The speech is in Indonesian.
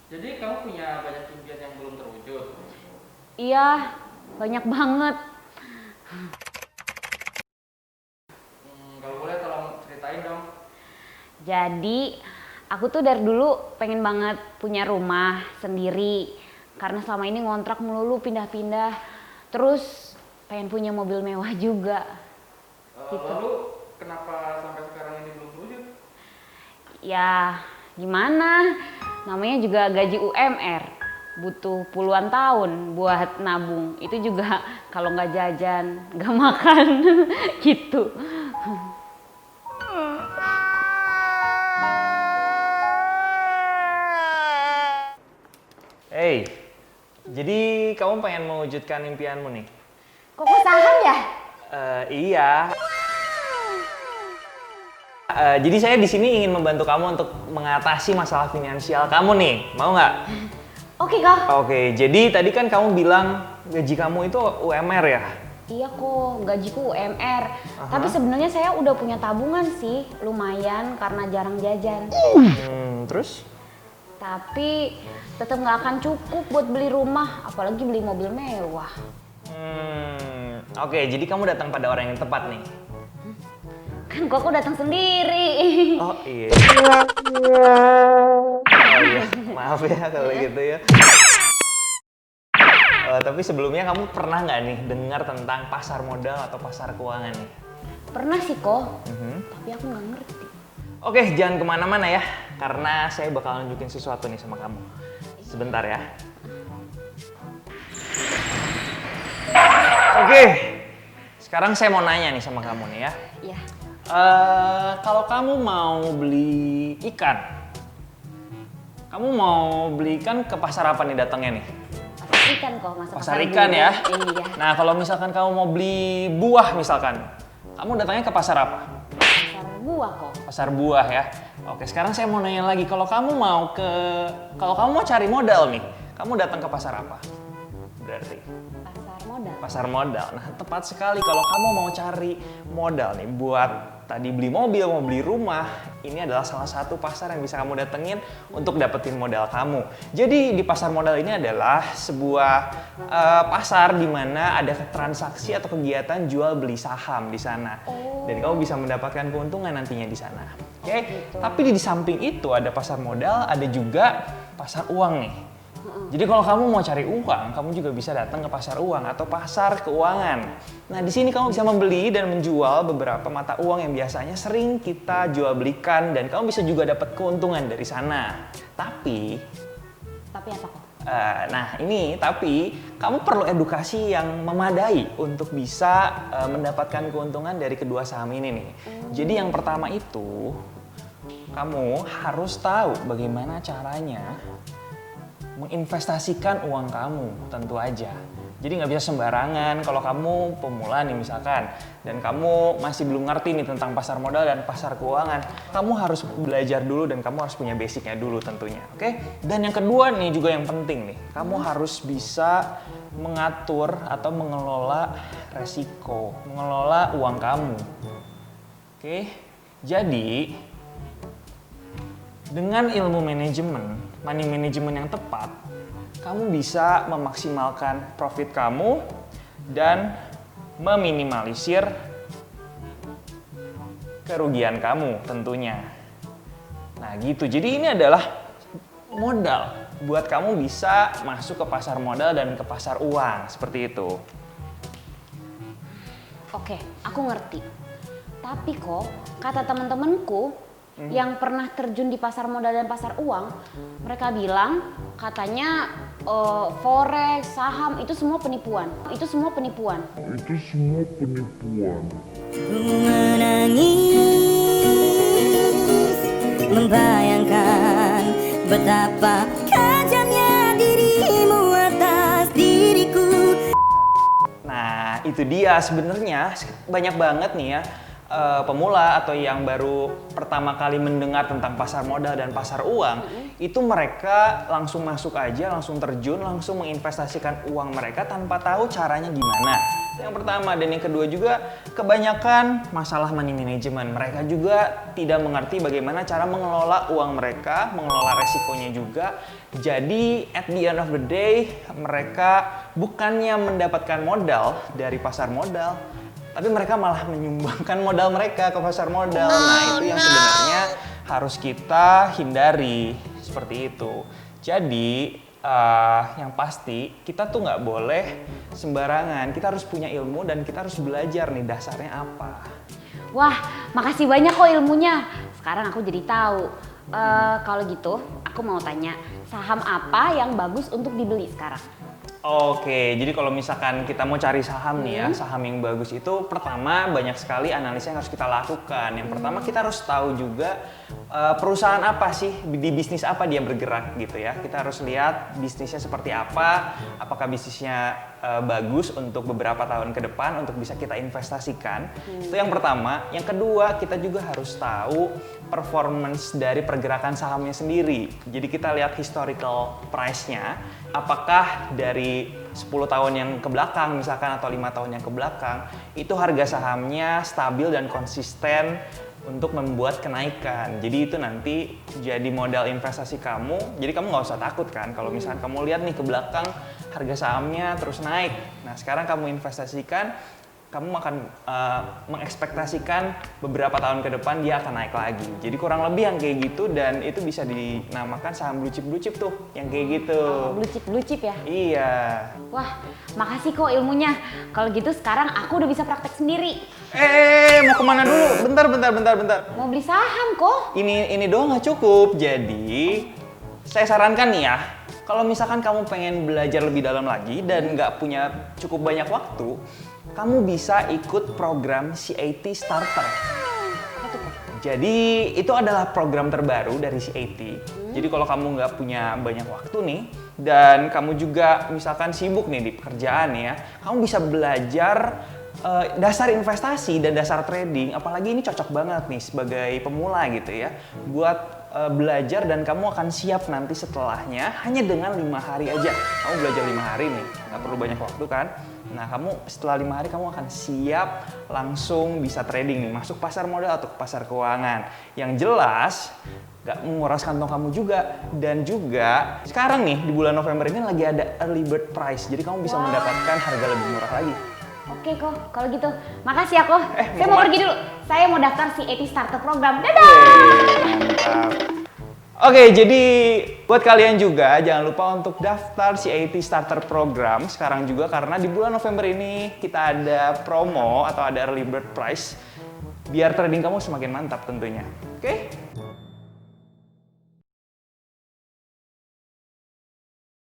Jadi kamu punya banyak impian yang belum terwujud? Iya, banyak banget. Kalau boleh tolong ceritain dong. Jadi, aku tuh dari dulu pengen banget punya rumah sendiri. Karena selama ini ngontrak melulu pindah-pindah. Terus pengen punya mobil mewah juga. Gitu. Lalu kenapa sampai sekarang ini belum terwujud? Ya, gimana? Namanya juga gaji UMR. Butuh puluhan tahun buat nabung. Itu juga kalau nggak jajan, nggak makan. Gitu. Hey, jadi kamu pengen mewujudkan impianmu nih? Kok saham ya? Iya. Jadi saya di sini ingin membantu kamu untuk mengatasi masalah finansial kamu nih. Mau nggak? Oke kok. Oke, jadi tadi kan kamu bilang gaji kamu itu UMR ya? Iya kok, gajiku UMR. Tapi sebenarnya saya udah punya tabungan sih, lumayan karena jarang jajan. Terus? Tapi tetap nggak akan cukup buat beli rumah, apalagi beli mobil mewah. Oke, jadi kamu datang pada orang yang tepat nih. Kan kok aku datang sendiri. Oh iya. Oh iya, maaf ya kalau gitu ya. Tapi sebelumnya kamu pernah nggak nih dengar tentang pasar modal atau pasar keuangan nih? Pernah sih kok, tapi aku nggak ngerti. Oke, jangan kemana-mana ya, karena saya bakal nunjukin sesuatu nih sama kamu. Sebentar ya. Oke, sekarang saya mau nanya nih sama kamu nih ya. Iya. Kalau kamu mau beli ikan, kamu mau beli ikan ke pasar apa nih datangnya nih? Pasar ikan kok, masa Pasar ikan ya? Iya. Nah, kalau misalkan kamu mau beli buah misalkan, kamu datangnya ke pasar apa? Pasar buah kok. Pasar buah ya. Oke, sekarang saya mau nanya lagi, kalau kamu mau cari modal nih, kamu datang ke pasar apa? Berarti Pasar modal. pasar modal. Nah, tepat sekali kalau kamu mau cari modal nih buat tadi beli mobil, mau beli rumah, ini adalah salah satu pasar yang bisa kamu datengin untuk dapetin modal kamu. Jadi di pasar modal ini adalah sebuah pasar di mana ada transaksi atau kegiatan jual beli saham di sana. Dan kamu bisa mendapatkan keuntungan nantinya di sana. Oke? Gitu. Tapi di samping itu ada pasar modal, ada juga pasar uang nih. Jadi kalau kamu mau cari uang, kamu juga bisa datang ke pasar uang atau pasar keuangan. Nah, di sini kamu bisa membeli dan menjual beberapa mata uang yang biasanya sering kita jual belikan dan kamu bisa juga dapat keuntungan dari sana. Tapi Tapi apa kok? tapi kamu perlu edukasi yang memadai untuk bisa mendapatkan keuntungan dari kedua saham ini nih. Jadi yang pertama itu, kamu harus tahu bagaimana caranya menginvestasikan uang kamu, tentu aja. Jadi nggak bisa sembarangan kalau kamu pemula nih misalkan, dan kamu masih belum ngerti nih tentang pasar modal dan pasar keuangan. Kamu harus belajar dulu dan kamu harus punya basicnya dulu tentunya, oke? Dan yang kedua nih juga yang penting nih, kamu harus bisa mengatur atau mengelola resiko, mengelola uang kamu. Oke? Jadi, dengan ilmu manajemen, money management yang tepat, kamu bisa memaksimalkan profit kamu dan meminimalisir kerugian kamu tentunya. Nah gitu, jadi ini adalah modal buat kamu bisa masuk ke pasar modal dan ke pasar uang, seperti itu. Oke, aku ngerti. Tapi kok, kata teman-temanku yang pernah terjun di pasar modal dan pasar uang, mereka bilang katanya forex, saham itu semua penipuan. Itu semua penipuan. Menangis, membayangkan betapa kejamnya dirimu atas diriku. Nah, itu dia sebenarnya banyak banget nih ya pemula atau yang baru pertama kali mendengar tentang pasar modal dan pasar uang, itu mereka langsung masuk aja, langsung terjun, langsung menginvestasikan uang mereka tanpa tahu caranya gimana. Yang pertama, dan yang kedua juga kebanyakan masalah money management. Mereka juga tidak mengerti bagaimana cara mengelola uang mereka, mengelola resikonya juga. Jadi at the end of the day, mereka bukannya mendapatkan modal dari pasar modal, tapi mereka malah menyumbangkan modal mereka ke pasar modal. Nah, itu yang sebenarnya harus kita hindari, seperti itu. Jadi yang pasti kita tuh nggak boleh sembarangan. Kita harus punya ilmu dan kita harus belajar nih dasarnya apa. Wah, makasih banyak kok ilmunya. Sekarang aku jadi tahu. Kalau gitu, aku mau tanya, saham apa yang bagus untuk dibeli sekarang? Oke, jadi kalau misalkan kita mau cari saham nih ya, saham yang bagus itu pertama banyak sekali analisa yang harus kita lakukan. Yang pertama kita harus tahu juga perusahaan apa sih, di bisnis apa dia bergerak gitu ya. Kita harus lihat bisnisnya seperti apa, apakah bisnisnya bagus untuk beberapa tahun ke depan untuk bisa kita investasikan. Itu yang pertama. Yang kedua, kita juga harus tahu performance dari pergerakan sahamnya sendiri. Jadi kita lihat historical price-nya, apakah dari 10 tahun yang ke belakang misalkan atau 5 tahun yang ke belakang itu harga sahamnya stabil dan konsisten untuk membuat kenaikan. Jadi itu nanti jadi modal investasi kamu. Jadi kamu nggak usah takut kan kalau misalkan kamu lihat nih ke belakang harga sahamnya terus naik. Nah sekarang kamu investasikan, kamu akan mengekspektasikan beberapa tahun ke depan dia akan naik lagi. Jadi kurang lebih yang kayak gitu, dan itu bisa dinamakan saham blue chip tuh yang kayak gitu. Blue chip ya? Iya. Wah, makasih kok ilmunya. Kalau gitu sekarang aku udah bisa praktek sendiri. Mau kemana dulu? Bentar. Mau beli saham kok. Ini doang nggak cukup. Jadi saya sarankan nih ya, kalau misalkan kamu pengen belajar lebih dalam lagi dan nggak punya cukup banyak waktu, kamu bisa ikut program CAT Starter. Jadi itu adalah program terbaru dari CAT. Jadi kalau kamu nggak punya banyak waktu nih, dan kamu juga misalkan sibuk nih di pekerjaan ya, kamu bisa belajar dasar investasi dan dasar trading. Apalagi ini cocok banget nih sebagai pemula gitu ya, buat belajar, dan kamu akan siap nanti setelahnya hanya dengan 5 hari aja. Kamu belajar 5 hari nih, nggak perlu banyak waktu kan. Nah kamu setelah 5 hari kamu akan siap langsung bisa trading nih, masuk pasar modal atau pasar keuangan. Yang jelas nggak menguras kantong kamu juga. Dan juga sekarang nih di bulan November ini lagi ada early bird price, jadi kamu bisa mendapatkan harga lebih murah lagi. Oke kok, kalau gitu makasih ya kok. Saya mau mau pergi dulu. Saya mau daftar CAT Starter Program. Dadah! Mantap. Oke, jadi buat kalian juga jangan lupa untuk daftar CAT Starter Program sekarang juga, karena di bulan November ini kita ada promo atau ada early bird price biar trading kamu semakin mantap tentunya. Oke?